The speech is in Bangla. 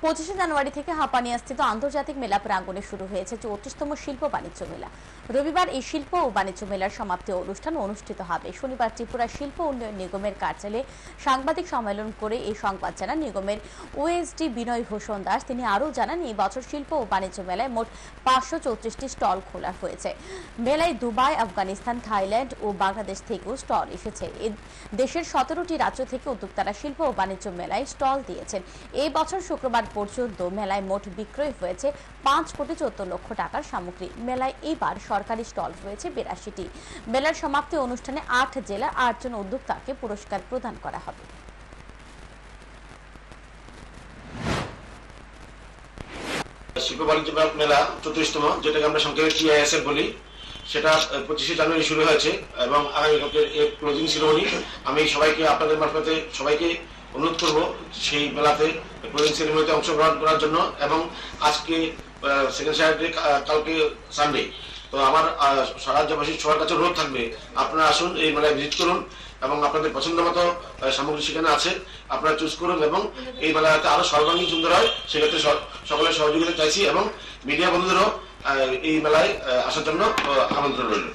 25 জানুয়ারি থেকে হাপানিয়াস্থিত আন্তর্জাতিক মেলা প্রাঙ্গণে শুরু হয়েছে 34তম শিল্প বাণিজ্য মেলা। রবিবার এই শিল্প ও বাণিজ্য মেলার সমাপ্তি অনুষ্ঠান অনুষ্ঠিত হবে। শনিবার ত্রিপুরা শিল্প উন্নয়ন নিগমের কার্যালয়ে সাংবাদিক সম্মেলন করে এই সংবাদ জানান নিগমের ওএসডি বিনয় ভূষণ দাস। তিনি আরও জানান, এই বছর শিল্প ও বাণিজ্য মেলায় মোট 534টি স্টল খোলা হয়েছে। মেলায় দুবাই, আফগানিস্তান, থাইল্যান্ড ও বাংলাদেশ থেকেও স্টল এসেছে। দেশের 17টি রাজ্য থেকে উদ্যোক্তারা শিল্প ও বাণিজ্য মেলায় স্টল দিয়েছেন। এই বছর শুক্রবার পর্যন্ত মেলায় মোট বিক্রয় হয়েছে 5,14,00,000 টাকার সামগ্রী। মেলায় এবার সরকারি স্টল রয়েছে 82টি। মেলার সমাপ্তি অনুষ্ঠানে 8 জেলার 8 জন উদ্যোক্তাকে পুরস্কার প্রদান করা হবে। শিল্প বাণিজ্য মেলা 34তম, যেটাকে আমরা সংক্ষেপে TISF বলি, সেটা 25 জানুয়ারি শুরু হয়েছে এবং আগামীকালকে এর ক্লোজিং সেরেমনি। আমি সবাইকে, আপনাদের মারফতে সবাইকে অনুরোধ করব সেই মেলাতে ক্লোজিং সেরেমনিতে অংশগ্রহণ করার জন্য। এবং আজকে সেকেন্ড স্যাটারডে, কালকে সানডে, তো আমার রাজ্যবাসীর সবার কাছে অনুরোধ থাকবে, আপনারা আসুন, এই মেলায় ভিজিট করুন এবং আপনাদের পছন্দ মতো সামগ্রী সেখানে আছে, আপনারা চুজ করুন এবং এই মেলাতে আরো সর্বাঙ্গীন সুন্দর হয়, সেক্ষেত্রে সকলের সহযোগিতা চাইছি এবং মিডিয়া বন্ধুদেরও এই মেলায় আসার জন্য আমন্ত্রণ রইল।